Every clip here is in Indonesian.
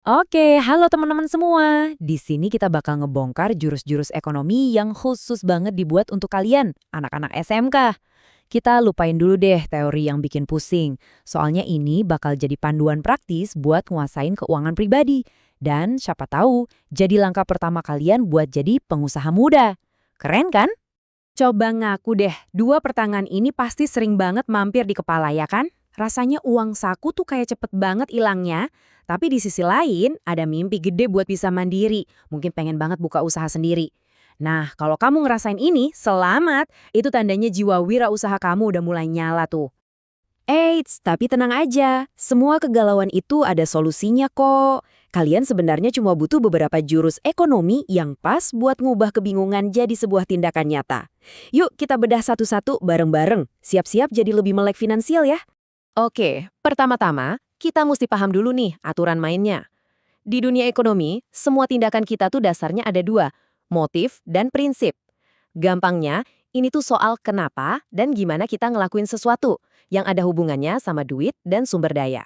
Oke, halo teman-teman semua. Di sini kita bakal ngebongkar jurus-jurus ekonomi yang khusus banget dibuat untuk kalian, anak-anak SMK. Kita lupain dulu deh teori yang bikin pusing. Soalnya ini bakal jadi panduan praktis buat nguasain keuangan pribadi. Dan siapa tahu, jadi langkah pertama kalian buat jadi pengusaha muda. Keren kan? Coba ngaku deh, dua pertanyaan ini pasti sering banget mampir di kepala ya kan? Rasanya uang saku tuh kayak cepet banget ilangnya, tapi di sisi lain ada mimpi gede buat bisa mandiri, mungkin pengen banget buka usaha sendiri. Nah, kalau kamu ngerasain ini, selamat, itu tandanya jiwa wira usaha kamu udah mulai nyala tuh. Eits, tapi tenang aja, semua kegalauan itu ada solusinya kok. Kalian sebenarnya cuma butuh beberapa jurus ekonomi yang pas buat ngubah kebingungan jadi sebuah tindakan nyata. Yuk kita bedah satu-satu bareng-bareng, siap-siap jadi lebih melek finansial ya. Oke, pertama-tama, kita mesti paham dulu nih aturan mainnya. Di dunia ekonomi, semua tindakan kita tuh dasarnya ada dua, motif dan prinsip. Gampangnya, ini tuh soal kenapa dan gimana kita ngelakuin sesuatu yang ada hubungannya sama duit dan sumber daya.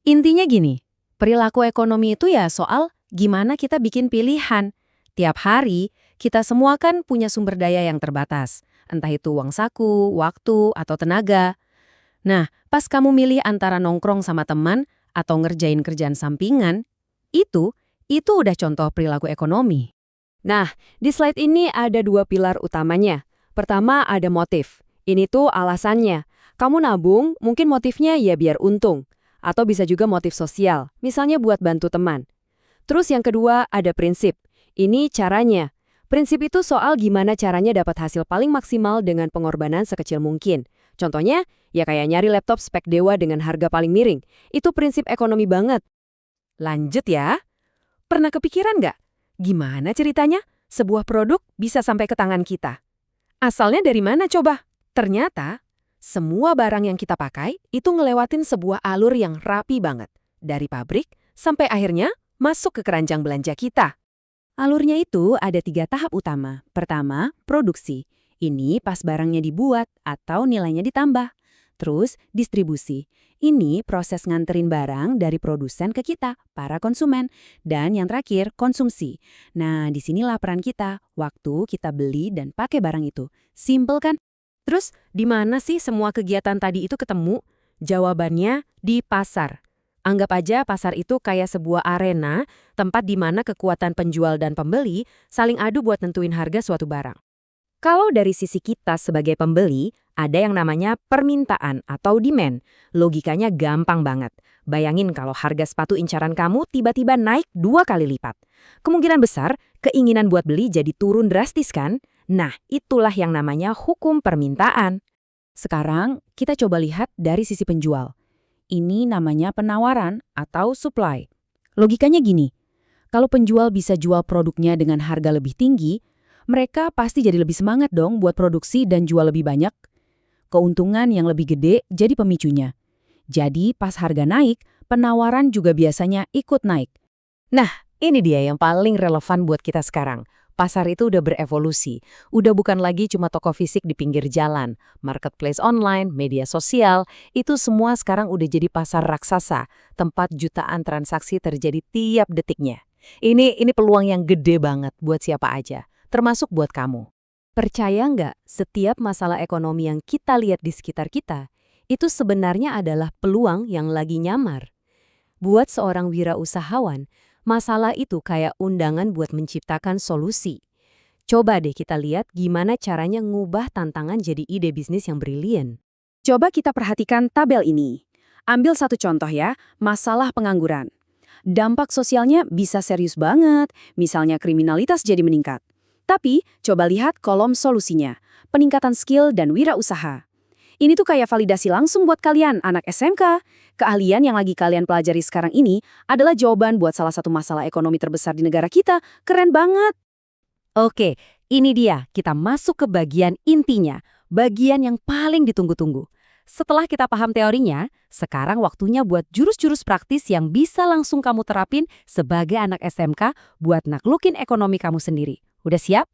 Intinya gini, perilaku ekonomi itu ya soal gimana kita bikin pilihan. Tiap hari, kita semua kan punya sumber daya yang terbatas. Entah itu uang saku, waktu, atau tenaga. Nah, pas kamu milih antara nongkrong sama teman atau ngerjain kerjaan sampingan, itu, itu udah contoh perilaku ekonomi. Nah, di slide ini ada dua pilar utamanya. Pertama ada motif. Ini tuh alasannya. Kamu nabung, mungkin motifnya ya biar untung. Atau bisa juga motif sosial, misalnya buat bantu teman. Terus yang kedua ada prinsip. Ini caranya. Prinsip itu soal gimana caranya dapat hasil paling maksimal dengan pengorbanan sekecil mungkin. Contohnya, ya kayak nyari laptop spek dewa dengan harga paling miring. Itu prinsip ekonomi banget. Lanjut ya. Pernah kepikiran nggak? Gimana ceritanya? Sebuah produk bisa sampai ke tangan kita. Asalnya dari mana coba? Ternyata, semua barang yang kita pakai itu ngelewatin sebuah alur yang rapi banget. Dari pabrik sampai akhirnya masuk ke keranjang belanja kita. Alurnya itu ada 3 tahap utama. Pertama, produksi. Ini pas barangnya dibuat atau nilainya ditambah. Terus, distribusi. Ini proses nganterin barang dari produsen ke kita, para konsumen. Dan yang terakhir, konsumsi. Nah, disinilah peran kita, waktu kita beli dan pakai barang itu. Simple kan? Terus, di mana sih semua kegiatan tadi itu ketemu? Jawabannya di pasar. Anggap aja pasar itu kayak sebuah arena, tempat di mana kekuatan penjual dan pembeli saling adu buat nentuin harga suatu barang. Kalau dari sisi kita sebagai pembeli, ada yang namanya permintaan atau demand. Logikanya gampang banget. Bayangin kalau harga sepatu incaran kamu tiba-tiba naik 2 kali lipat. Kemungkinan besar, keinginan buat beli jadi turun drastis kan? Nah, itulah yang namanya hukum permintaan. Sekarang, kita coba lihat dari sisi penjual. Ini namanya penawaran atau supply. Logikanya gini, kalau penjual bisa jual produknya dengan harga lebih tinggi, mereka pasti jadi lebih semangat dong buat produksi dan jual lebih banyak. Keuntungan yang lebih gede jadi pemicunya. Jadi pas harga naik, penawaran juga biasanya ikut naik. Nah, ini dia yang paling relevan buat kita sekarang. Pasar itu udah berevolusi. Udah bukan lagi cuma toko fisik di pinggir jalan. Marketplace online, media sosial, itu semua sekarang udah jadi pasar raksasa. Tempat jutaan transaksi terjadi tiap detiknya. Ini peluang yang gede banget buat siapa aja, termasuk buat kamu. Percaya nggak, setiap masalah ekonomi yang kita lihat di sekitar kita, itu sebenarnya adalah peluang yang lagi nyamar. Buat seorang wirausahawan, masalah itu kayak undangan buat menciptakan solusi. Coba deh kita lihat gimana caranya ngubah tantangan jadi ide bisnis yang brilian. Coba kita perhatikan tabel ini. Ambil satu contoh ya, masalah pengangguran. Dampak sosialnya bisa serius banget, misalnya kriminalitas jadi meningkat. Tapi, coba lihat kolom solusinya, peningkatan skill dan wirausaha. Ini tuh kayak validasi langsung buat kalian, anak SMK. Keahlian yang lagi kalian pelajari sekarang ini adalah jawaban buat salah satu masalah ekonomi terbesar di negara kita. Keren banget! Oke, ini dia. Kita masuk ke bagian intinya. Bagian yang paling ditunggu-tunggu. Setelah kita paham teorinya, sekarang waktunya buat jurus-jurus praktis yang bisa langsung kamu terapin sebagai anak SMK buat naklukin ekonomi kamu sendiri. Udah siap?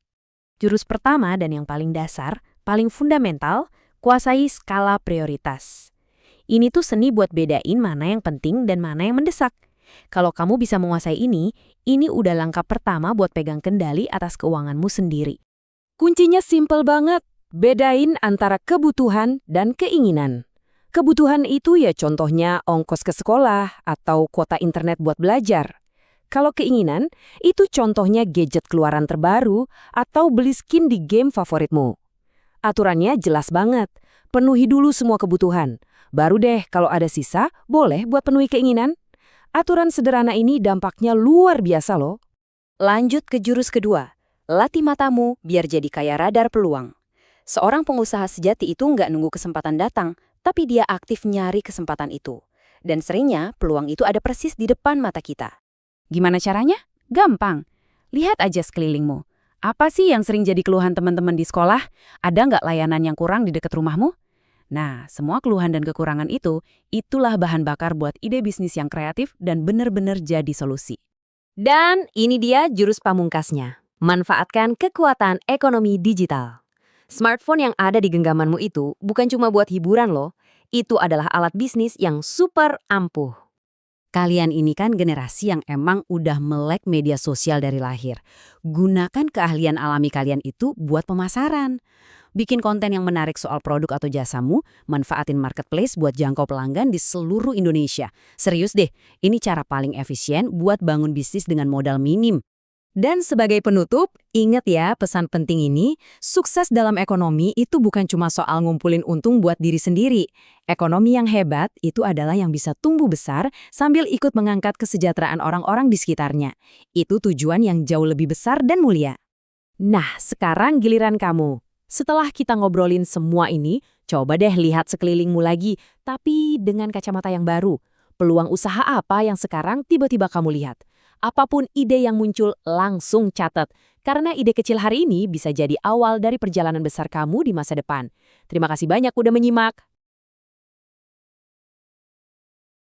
Jurus pertama dan yang paling dasar, paling fundamental, kuasai skala prioritas. Ini tuh seni buat bedain mana yang penting dan mana yang mendesak. Kalau kamu bisa menguasai ini udah langkah pertama buat pegang kendali atas keuanganmu sendiri. Kuncinya simpel banget. Bedain antara kebutuhan dan keinginan. Kebutuhan itu ya contohnya ongkos ke sekolah atau kuota internet buat belajar. Kalau keinginan, itu contohnya gadget keluaran terbaru atau beli skin di game favoritmu. Aturannya jelas banget. Penuhi dulu semua kebutuhan. Baru deh kalau ada sisa, boleh buat penuhi keinginan. Aturan sederhana ini dampaknya luar biasa loh. Lanjut ke jurus kedua. Latih matamu biar jadi kayak radar peluang. Seorang pengusaha sejati itu nggak nunggu kesempatan datang, tapi dia aktif nyari kesempatan itu. Dan seringnya peluang itu ada persis di depan mata kita. Gimana caranya? Gampang. Lihat aja sekelilingmu. Apa sih yang sering jadi keluhan teman-teman di sekolah? Ada nggak layanan yang kurang di dekat rumahmu? Nah, semua keluhan dan kekurangan itulah bahan bakar buat ide bisnis yang kreatif dan benar-benar jadi solusi. Dan ini dia jurus pamungkasnya. Manfaatkan kekuatan ekonomi digital. Smartphone yang ada di genggamanmu itu bukan cuma buat hiburan loh. Itu adalah alat bisnis yang super ampuh. Kalian ini kan generasi yang emang udah melek media sosial dari lahir. Gunakan keahlian alami kalian itu buat pemasaran. Bikin konten yang menarik soal produk atau jasamu, manfaatin marketplace buat jangkau pelanggan di seluruh Indonesia. Serius deh, ini cara paling efisien buat bangun bisnis dengan modal minim. Dan sebagai penutup, ingat ya pesan penting ini, sukses dalam ekonomi itu bukan cuma soal ngumpulin untung buat diri sendiri. Ekonomi yang hebat itu adalah yang bisa tumbuh besar sambil ikut mengangkat kesejahteraan orang-orang di sekitarnya. Itu tujuan yang jauh lebih besar dan mulia. Nah, sekarang giliran kamu. Setelah kita ngobrolin semua ini, coba deh lihat sekelilingmu lagi, tapi dengan kacamata yang baru. Peluang usaha apa yang sekarang tiba-tiba kamu lihat? Apapun ide yang muncul, langsung catat. Karena ide kecil hari ini bisa jadi awal dari perjalanan besar kamu di masa depan. Terima kasih banyak udah menyimak.